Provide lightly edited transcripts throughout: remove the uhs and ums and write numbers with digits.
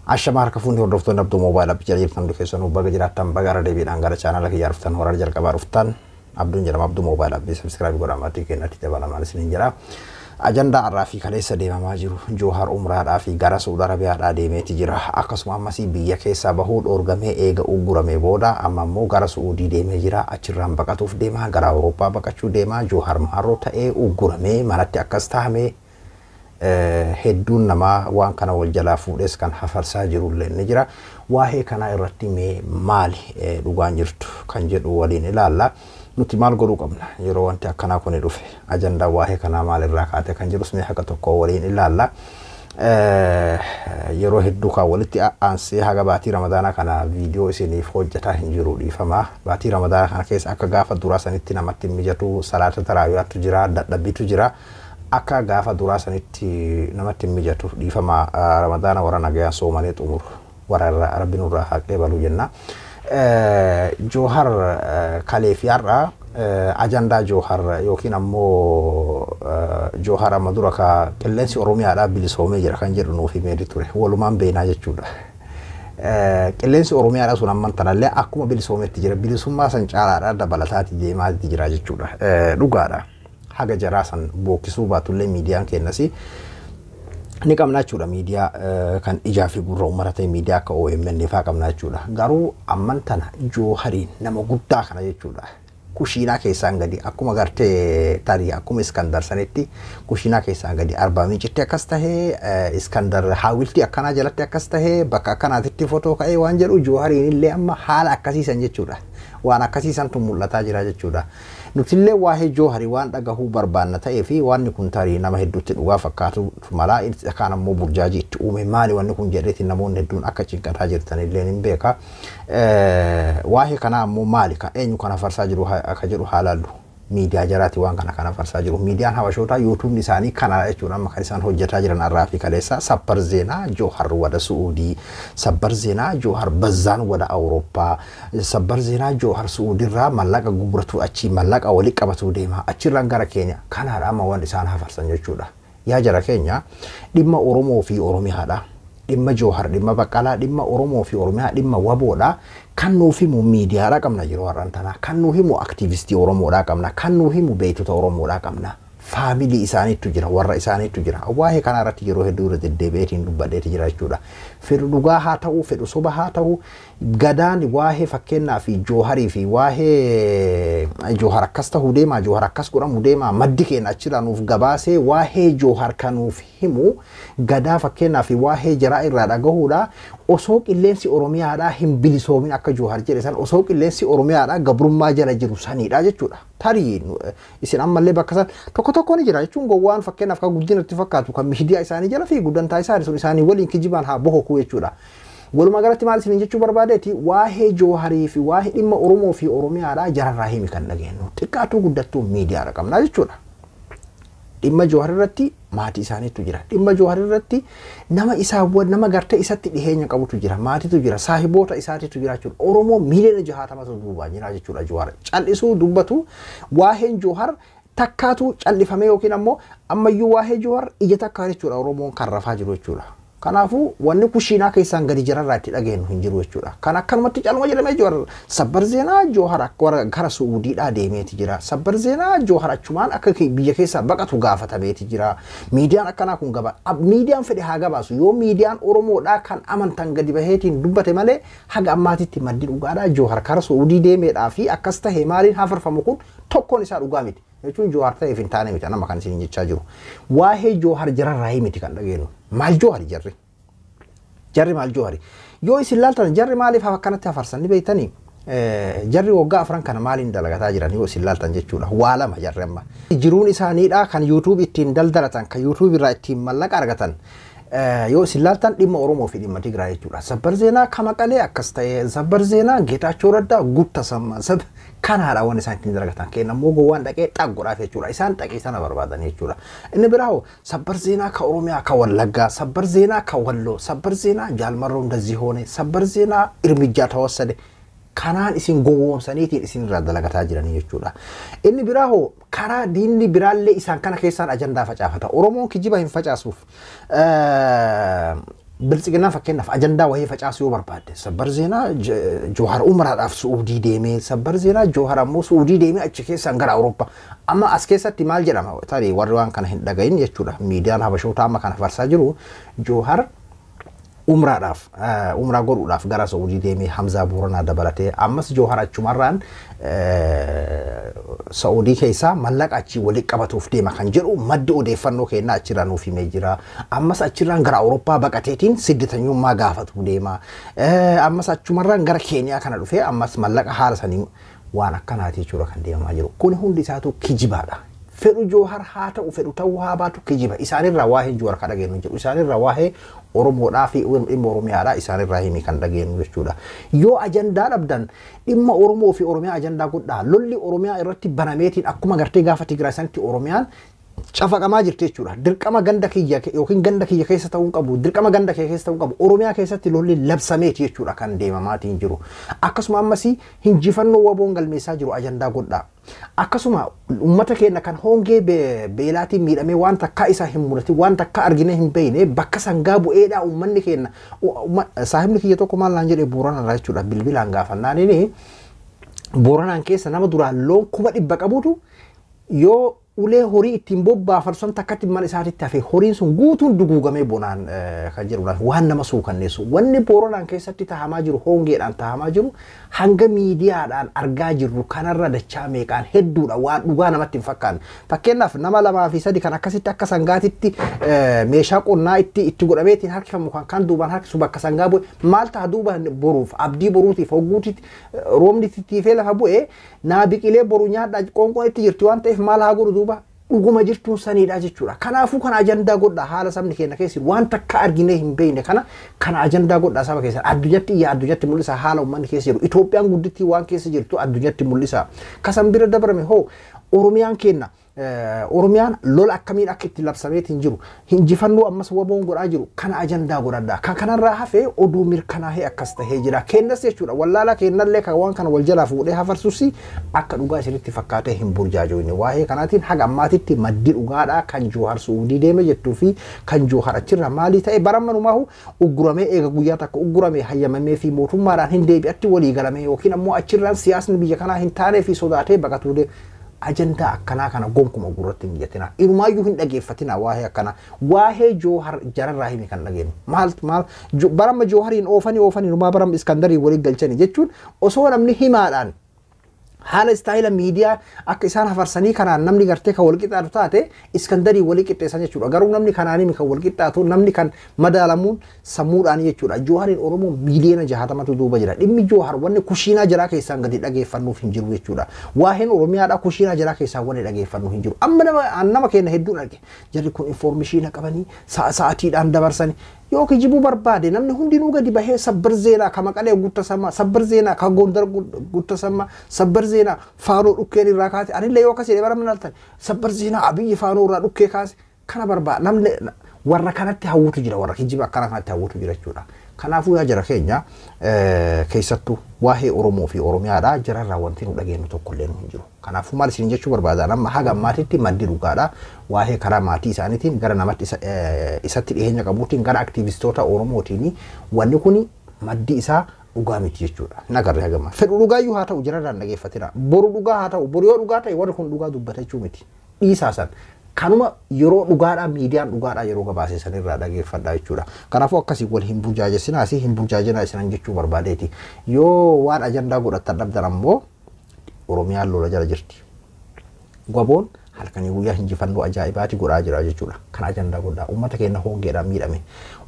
Ashama harka fuundi hordoftoonni Abduu Moobaayil Abbicha jirtan dhufeessanuu baga jiraattan baga ara deebiidhaan gara chaanala kiyyaa dhuftan horaa jalqabaa dhuftan Abduun jedhama Abduu Moobaayil Abbii sabskiraayib godhaa maatii keenyatti dabalamaan isiniin jira. Ajandaa har'aa fi kaleessa deemamaa jiru Joohar umraadhaa fi gara Saudi Arabiyaadhaa deemeeti jira. Akkasuma ammas biyya keessaa bahuu dhoorgamee eega ugguramee booda amma immoo gara Suudii deemee jira. Achirraan baqatuuf deema gara Awurooppaa baqachuu deema. Joohar maarroo ta'ee ugguramee manatti akkas taa'amee hedduun namaa waan kana wal jalaa fuudhes kan hafarsaa jirullee ni jira. Waa'ee kana irratti mee maali dhugaan jirtu kan jedhu waliin ilaalla. Nuti maal godhuu qabna yeroo wanti akkanaa kun dhufe ajandaa waa'ee kanaa maalirraa kaate kan jedhus mee haqa tokko waliin ilaalla. Yeroo hedduu kan walitti aansee haga baatii Ramadaanaa kana viidiyoo isiniif hojjetaa hin jiru dhiifama. Baatii Ramadaanaa kana keessa akka gaafa duraa sanitti namatti mijatu salaata taraawiyaatu jira, dadhabbiitu jira. Akka gaafa duraa sanitti namatti mijatu dhiifama. Ramadaana warra nagayaan soomanii xumuru warra Rabbiin irraa haqee baluu jenna. Joohar kaleefiyarra ajandaa Joohar yookiin ammoo Joohar amma dura ka qilleensi Oromiyaadhaa bilisoomee jira kan jedhu nuuf himee ture walumaan beeknaa jechuudha. Qilleensi Oromiyaadhaa sun amman tanallee akkuma bilisoometti jira bilisummaa san caalaadhaa dabalataati deemaati jira jechuudha. Dhugaadha. Haga jaraasan bookisuu baatullee miidiyaan kennasi ni qabna jechuudha. Miidiyaa kan ijaa fi gurra uummata ta'e miidiyaa akka OMN faa qabna jechuudha. Garuu amman tana Joohariin nama guddaa kana jechuudha. Kushiinaa keessaan gadi akkuma gartee tarii akkuma Iskandar sanitti kushiinaa keessaan gadi Arbaa Mincitti akkas tahee Iskandar Haawiltii akkanaa jalatti akkas tahee bakka akkanaatitti footoo ka'ee waan jedhu Joohariin illee amma haala akkasiisan jechuudha. Waan akkasiisantu mul'ataa jira jechuudha. Nutillee waa'ee Jooharii waan dhagahuu barbaanna ta'ee fi waan kun tarii nama hedduutti dhugaa fakkaatu malaa kan ammoo burjaajii itti uume maali wanni kun jedheetiin namoonni hedduun akka cinqataa jirtan illee hin beeka. Waa'ee kana ammoo maali kan eenyu kana farsaa jiru akka jedhu haalaallu miidiyaa jaraati waan kana farsaa jiru. Miidiyaan Habashootaa YouTube isaanii kana jechuudha amma kan isaan hojjetaa jiran har'aa fi kaleessa sabbar zeenaa Joohar wada Suudii, sabbar zeenaa Joohar bazzaan wada Awurooppaa, sabbar zeenaa Joohar Suudiirraa mallaqa gurguratu achi mallaqa walii qabatuu deema achirraan gara Keenya kanaadha amma waan isaan hafarsan jechuudha. Yaa jara keenya dhimma Oromoo fi Oromiyaadha. Dhimma Joohar dhimma Baqqalaa dhimma Oromoo fi Oromiyaa dhimma waboodha. Kan nuuf himu miidiyaadhaa qabna yeroo har'aan tana. Kan nuuf himu aktiivistii Oromoodhaa qabna. Kan nuuf himu beektota Oromoodhaa qabna. Faamilii isaaniitu jira warra isaaniitu jira. Waa'ee kana irratti yeroo hedduu irra deddeebi'eetiin dubbadheeti jira jechuudha. Fedhu dhugaa haa ta'u fedhu soba haa ta'u gadaan waa'ee fakkeenyaa fi Jooharii fi waa'ee Joohar akkas ta'uu deema Joohar akkas godhamu deema maddi keenya achirraa nuuf gabaasee waa'ee Joohar kan nuuf himu gadaa fakkeenyaa fi waa'ee jaraa irraa dhagahuudha. Osoo qilleensi Oromiyaadhaa hin bilisoomin akka Joohar jedhe san osoo qilleensi Oromiyaadhaa gabrummaa jala jiru sanidha jechuudha. Tarii isin ammallee bakka san tokko ni jira jechuun gowwaan fakkeenyaaf kan guddinatti fakkaatu kan miidiyaa isaanii jala fi guddantaa isaanii sun isaanii waliin kijibaan haa bohokuu jechuudha. Walumaa galatti maal isin jechuu barbaadeeti waa'ee Jooharii fi waa'ee dhimma Oromoo fi Oromiyaadhaa jararraa himi kan dhageenyu xiqqaatu guddattuu miidiyaadha qabna jechuudha. Dhimma Joohar irratti maatii isaaniitu jira. Dhimma Joohar irratti nama isaawwan nama gartee isatti dhiheenya qabutu jira. Maatiitu jira. Saahiboota isaatiitu jira jechuudha. Oromoo miiliyoona 60 duubaa jira jechuudha Joohar. Callisuu dubbatu waa'een Joohar takkaatu callifamee yookiin ammoo ammayyuu waa'ee Joohar ija takkaa jechuudha Oromoon kan rafaa jiru jechuudha. Kanaafuu wanni kushiinaa keessaan gadi jararraa itti dhageenyu hin jiru jechuudha. Kan akkanumatti calma jedhamee Joohar sabbar zeenaa Joohar akka gara Suudiidhaa deemeeti jira. Sabbar zeenaa Joohar achumaan akka biyya keessaa baqatu gaafatameeti jira. Miidiyaan akkanaa kun miidiyaan fedhe haa gabaasu yoo miidiyaan Oromoodhaa kan amantan gadi baheetiin dubbate malee haga ammaatitti maddi dhugaadhaa Joohar kara Suudii deemeedhaa fi akkas tahee maaliin hafarfamu kun tokkoon isaa dhugaa miti. Jechuun Joohar ta'eef hin taane miti nama kan isin jechaa jiru. Waa'ee Joohar jararraa miti kan dhageenyu. Maal Joohari jarri? Jarri maal Joohari? Yoo isin laaltan jarri maaliif akkanatti hafarsan ni beektanii? Jarri waggaa afran kana maaliin dalagataa jiran yoo isin laaltan jechuudha. Waa lama jarri amma. Jiruun isaaniidhaa kan YouTube ittiin daldalatan kan YouTube irraa ittiin mallaqa argatan. Yoo isin laaltan dhimma Oromoo fi dhimma Tigraay jechuudha. Sabbar zeenaa Kamaqalee akkas ta'e sabbar zeenaa Geetaachoo Raddaa gutta sammaa kanaadha waan isaan ittiin dalagatan kenna moo gowwaan dhaqee xaggoodhaaf jechuudha. Isaan dhaqee sana barbaadan jechuudha. Inni biraaho sabbar zeenaa ka Oromiyaa ka Wallaggaa sabbar zeenaa ka Walloo sabbar zeenaa Jaalmarroo እንደዚህ ሆነ sabbar zeenaa irmijjaa ተወሰደ kanaan isin gowwoomsaniitiin isin irraa dalagataa jiranii jechuudha. Inni biraaho karaa diinni biraallee isaan kana keessaan ajandaa facaafata. Oromoon kijiba hin facaasuuf bilchiginaa fakkeenyaaf ajandaa wayii facaasuu barbaadde sabbar zeenaa Jawhar umraadhaaf Suudii deemee sabbar zeenaa Jawhar ammoo Suudii deemee achi keessaan gara Awurooppaa amma as keessatti maal jedhama tarii warri waan kana hin dhagahin jechuudha miidiyaan habashoota amma kana farsaa jiru Jawhar umraa godhuudhaaf gara Suudii deemee Hamzaa Booranaa dabalatee ammas Jawhar achumarraan Saudi keessa mallaqa achi walitti qabatuuf deema kan jedhu maddi odeeffannoo kennaa achirraa nuuf himee jira. Ammas achirraan gara Awurooppaa baqateetiin sidditanyummaa gaafatu deema. Ammas achumarraan gara Keeniyaa kana dhufee ammas mallaqa haala sanii waan akkanaati jechuudha kan deemaa jiru. Kun hundi isaatu kijibaadha. Fedhu Jawhar haa ta'u fedhu ta'uu haa baatu kijiba. Isaanirraa waa'ee Jawhar kan dhageenyu jedhu. Isaanirraa waa'ee Oromoodhaa fi dhimma Oromiyaadhaa isaanirraa himi kan dhageenyu jechuudha. Yoo ajandaa dhabdan dhimma Oromoo fi Oromiyaa ajandaa godhaa. Lolli Oromiyaa irratti banameetiin akkuma gartee gaafa Tigraay sanatti Oromiyaan cafaqamaa jirti jechuudha. Dirqama ganda kiyya yookiin ganda kiyya keessa ta'uu qabu. Dirqama ganda kiyya keessa ta'uu qabu. Oromiyaa keessatti lolli labsameeti jechuudha kan deemamaatiin jiru. Akkasuma ammas hinjifannoo waboon galmeessaa jiru ajandaa godhaa. Akkasuma ummata keenya kan hongee beelaatiin miidhamee waan takka isa hin mudate waan takka argine hin beeyne bakka sangaa bu'eedhaa ummanni keenya saahibni kiyya tokko maal naan jedhee Booranarraa jechuudha bilbilaan gaafannaaniini Booranaan keessa nama duraan loon 100 qabutu yoo ulee horii ittiin bobbaafarsan takkatti mana isaatitti hafe horiin sun guutuun duguugamee bonaan kan jedhudha waan nama suukanneessu wanni Booranaan keessatti tahamaa jiru hongeedhaan tahamaa jiru hanga miidiyaadhaan argaa jirru kanarra dachaa meeqaan hedduudha waan dhugaa namatti hin fakkaanne fakkeenyaaf nama 2 fi 3 kan akkasitti akka sangaatitti meeshaa qonnaa itti godhameetiin harkifamu kan duubaan harkisu bakka sangaa bu'e maal ta'a duuba boruuf abdii boruutiif hogguutitti roobni tittiifee lafa bu'e naa biqilee boru nyaadhaa qoonqoon itti jirti waan ta'eef maal haa godhu duuba dhuguma jirtuun saniidha jechuudha. Kanaafuu kana ajandaa godhaa haala sabni keenya keessa waan takka argine hin beekne kana ajandaa godhaa saba keessa addunyatti mul'isa haala uummanni keessa jiru. Itoophiyaan guddittii waan keessa jirtu addunyatti mul'isa. Kasan bira dabarame hoo Oromiyaan keenya Oromiyaan lola akkamiin akka itti labsameetiin jiru hinjifannoo ammas waboon godhaa jiru kana ajandaa godhadhaa kan kanarraa hafee oduu mirkanaa'ee akkas tahee jira kennas jechuudha wallaalaa kennallee kan waan kana wal jalaa fuudhee hafarsuusi akka dhugaa isinitti fakkaatee hin burjaajoine waa'ee kanaatiin haga ammaatitti maddi dhugaadhaa kan Jawhar Suudii deeme jettuu fi kan Jawhar achirra maalii ta'e barammanumaahu ugguramee eega guyyaa takka ugguramee hayyamamee fi mootummaadhaan hin deebi'atti walii galamee yookiin ammoo achirraan siyaasni biyya kanaa hin taanee fi sodaatee baqatuudee ajandaa akkanaa kana gonkuma gurratti hin jettina irumaayyuu hin dhageeffatina waa'ee akkana waa'ee Jawhar jararraa himi kan dhageenyu maal barama Jawhariin oofanii irumaa barama Iskandarii walii galchanii jechuun osoo namni himaadhaan haala istaayila miidiyaa akka isaan hafarsanii kanaan namni gartee kan wal qixxaatu taate Iskandarii walii qixxeessan jechuudha garuu namni kanaanii kan wal qixxaatu namni kan madaalamuun sammuudhaan jechuudha Jawhariin Oromoo miiliyoona 60tu duuba jira dhimmi Jawhar wanni kushiinaa jiraa keessaan gadi dhageeffannuuf hin jiru jechuudha waa'een Oromiyaadhaa kushiinaa jiraa keessaan wanni dhageeffannu hin jiru amma nama keenya hedduun arge jarri kun informeeshiina qabanii sa'aatiidhaan dabarsanii yoo kijibu barbaade namni hundinuu gadi bahee sabbar zeenaa ka Maqalee Guttasammaa sabbar zeenaa ka Gondar Guttasammaa sabbar zeenaa Faanoo dhukkeen irraa kaase anillee yoo akkasii baramna naltan sabbar zeenaa Abiyyi Faanoo irraa dhukkee kaase kana barbaade namni warra kanatti hawwutu jira warra kijiba akkana kanatti hawwutu jira jechuudha kanaafuu yaa jara keenya keessattuu waa'ee Oromoo fi Oromiyaadhaa jararraa wanti nu dhageenyu tokkollee nu hin jiru kanaafuu maal isin jechuu barbaadan amma haga ammaatitti maddi dhugaadhaa waa'ee karaa maatii isaaniitiin gara namatti isatti dhiyeenya qabuutiin gara aktiivistoota Oromootiin wanni kun maddi isaa dhugaa miti jechuudha nagarre haga ammaa fedhu dhugaayyuu haa ta'u jararraan dhageeffatina boru dhugaa haa ta'u boru yoo dhugaa ta'e warri kun dhugaa dubbatachuu miti dhiisaasan kanuma yeroo dhugaadhaa miidiyaan dhugaadhaa yeroo gabaasessan irraa dhageeffadhaa jechuudha kanaafuu akkasii wal hin burjaajessinaa si hin burjaajinaa isinan jechuu barbaadeeti yoo waan ajandaa godhattan dhabdan ammoo Oromiyaan lola jala jirti gwaboon halkanii guyyaa hinjifannoo ajaa'ibaati godhaa jira jechuudha kan ajandaa godhaa uummata keenya hongeedhaan miidhame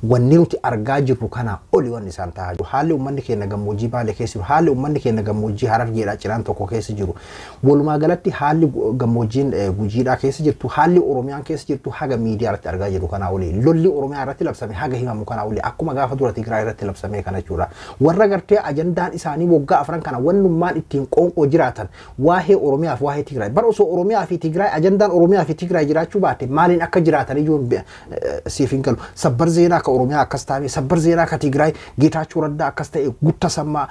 wanni nuti argaa jirru kana oli wanni isaan taa'aa jiru haalli uummanni keenya gammoojjii Baalee keessa jiru haalli uummanni keenya gammoojjii Harargeedhaa ciraan tokko keessa jiru walumaa galatti haalli gammoojjiin Gujiidhaa keessa jirtu haalli Oromiyaan keessa jirtu haga miidiyaa irratti argaa jirru kana oli lolli Oromiyaa irratti labsame haga himamu kana oli akkuma gaafa dura Tigraay irratti labsame kana jechuudha warra gartee ajandaan isaanii waggaa afran kana wannummaan ittiin qoonqoo jiraatan waa'ee Oromiyaa fi waa'ee Tigraay bar osoo Oromiyaa fi Tigraay ajandaan Oromiyaa fi Tigraay jiraachuu baate maaliin akka jiraatan iyyuu siif hin galu sabbar zeenaa ka Oromiyaa akkas taa'ee sabbar zeenaa ka Tigraay Geetaachoo Raddaa akkas ta'e gutta sammaa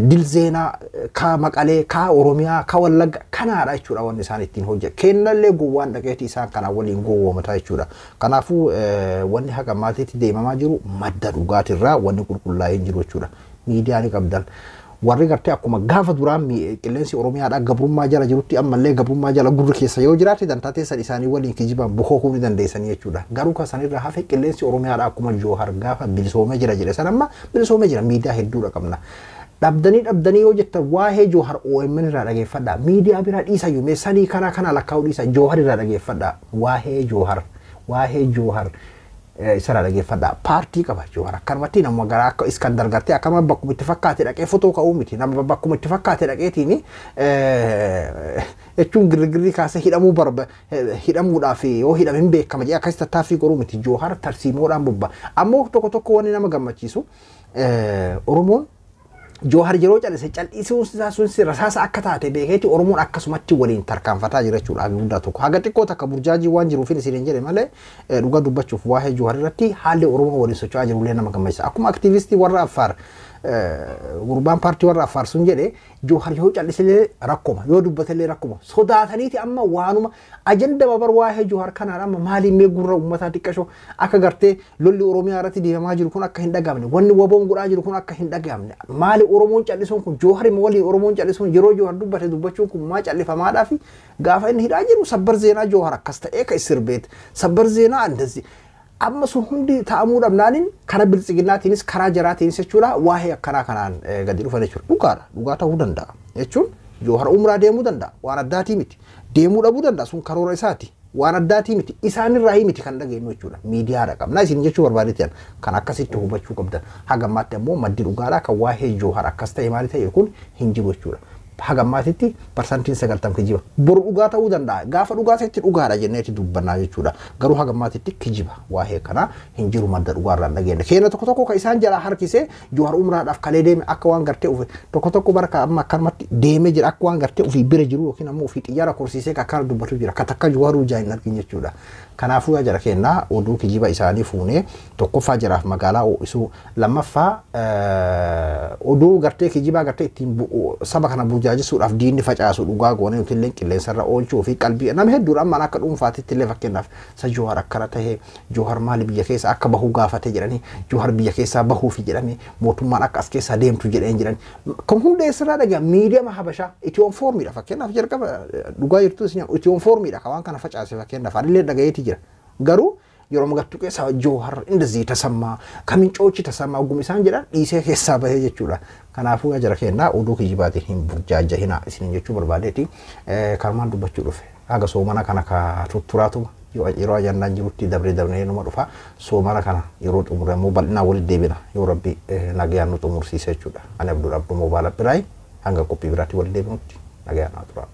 dil zeenaa ka Maqalee ka Oromiyaa ka Wallagga kanaadha jechuudha wanni isaan ittiin hojjetan kennallee gowwaan dhaqeetii isaan kana waliin gowwoomataa jechuudha kanaafuu wanni haga maatiitti deemamaa jiru madda dhugaatirraa wanni qulqullaa'ee jiru jechuudha miidiyaa ni qabdan warri gartee akkuma gaafa duraan qilleensi Oromiyaadhaa gabrummaa jala jirutti ammallee gabrummaa jala gurri keessa yoo jiraate dantaa teessan isaanii waliin kijiban bukookuu ni dandeessanii jechuudha garuu kan sanirra hafe qilleensi Oromiyaadhaa akkuma Joohar gaafa bilisoomee jira jedhe san amma bilisoomee jira miidiyaa hedduudha qabna dhabdanii yoo jettan waa'ee Joohar OMN irraa dhageeffadhaa miidiyaa biraa dhiisayyuu meessanii kana lakkaa'uu dhiisa Joohar irraa dhageeffadhaa waa'ee Joohar isara dhageeffadhaa paartii qaba Joohar akkanumatti nama garaa akka Iskandar gartee akkama bakkuma itti fakkaate dhaqee fotoo ka'uu miti nama bakkuma itti fakkaate dhaqeetiin jechuun girgirrii kaasee hidhamuudhaaf yoo hidhamin beekama jedhee akkas tattaaffii godhuu miti Joohar tarsiimoodhaan bubba ammoo tokko wanni nama gammachiisu Oromoon Joohar yeroo cal'isuun isaa sun rasaasa akka taate beekeeti Oromoon akkasumatti waliin tarkaanfataa jira jechuudha guddaa tokko haga xiqqoo takka burjaajii waan jiruuf isin jedhe malee dhugaa dubbachuuf waa'ee Joohar irratti haalli Oromoo waliin socho'aa jirullee nama gammachiisa akkuma aktiivistii warra Affaar gurbaan paartii warra Affaar sun jedhe Joohar yoo cal'isee rakkoma yoo dubbatellee rakkoma sodaataniiti amma waanuma ajenda babar waa'ee Joohar kanaan amma maaliin mee gurra uummataa xiqqashoo akka gartee lolli Oromiyaa irratti deemamaa jiru kun akka hin dhagahamne wanni waboon godhaa jiru kun akka hin dhagahamne maali Oromoon cal'isuun kun Joohar waliin Oromoon cal'isuun yeroo Joohar dubbachuun kun maa callifamaadhaa fi gaafa inni hidhaa jiru sabbar zeenaa Joohar akkas ta'ee ka isirbeet sabbar zeenaa andazii amma sun hundi ta'amuu dhabnaanin kana biltsiginnaatiinis karaa jaraatiinis jechuudha waa'ee akkanaa kanaan gadi dhufan jechuudha dhugaa ta'uu danda'a jechuun Joohar umraa deemuu danda'a waan addaatii miti deemuu dhabuu danda'a sun karoora isaati waan addaatii miti isaanirraa miti kan dhageenyu jechuudha miidiyaadha qabna isin jechuu barbaadeetan kan akkasitti hubachuu qabdan hagammaatti ammoo maddi dhugaadhaa kan waa'ee Joohar akkas ta'e maali ta'e kun hin jiru jechuudha hagammaatitti parsantiin 90 kijiba boru dhugaa ta'uu danda'a gaafa dhugaa ta'etti dhugaadha jenneeti dubbannaa jechuudha garuu hagammaatitti kijiba waa'ee kana hin jiru madda dhugaarraan dhageenya keenya tokko ka isaan jala harkisee Joohar umraadhaaf kalee deeme akka waan gartee ufe tokko barka amma akkanumatti deemee jira akka waan gartee ufii bira jiru yookiin ammoo ufii xiyyaara korsiisee akkana dubbatu jira ka takka Jooharuu jaa'in argin jechuudha kanaafuu jara keenya oduu kijiba isaanii fuunee tokkoffaa jiraaf magaalaa ho'isuu lammaffaa oduu gartee kijibaa gartee ittiin saba kana burjaajisuudhaaf diinni facaasu dhugaa goone nuti illee qilleensarra oolchuu fi qalbii nama hedduudha amma akka dhuunfaatitti illee fakkeenyaaf sa Joohar akkana tahee Joohar maali biyya keessa akka bahu gaafate jedhanii Joohar biyya keessaa bahuu fi jedhame mootummaan akka as keessaa deemtu jedheen jedhan kun hunda eessarraa dhagaa miidiyaa Habashaa Itiyoon Foormiidha fakkeenyaaf jalqaba dhugaa jirtu isin Itiyoon Foormiidha ka waan kana facaase fakkeenyaaf illee dhagayeeti jira garuu yeroo magattu keessa Joohar indazii tasammaa kamin coochi tasammaa ogum isaan jedhan dhiisee keessaa bahee jechuudha kanaafuu jara keenya oduu kijibaatiin hin burjaajahina isin jechuu barbaadeeti karmaan dubbachuu dhufe haga soomana kana ka tutturaatu yeroo ayyaannaan jirutti dabree numa dhufa soomana kana yeroo xumuramu bal'inaa walitti deebina yoo rabbi nagayaan nu xumursiise jechuudha ani Abdul Moobaala Biraay hanga qophii biraatti walitti deebinutti nagayaan haa tura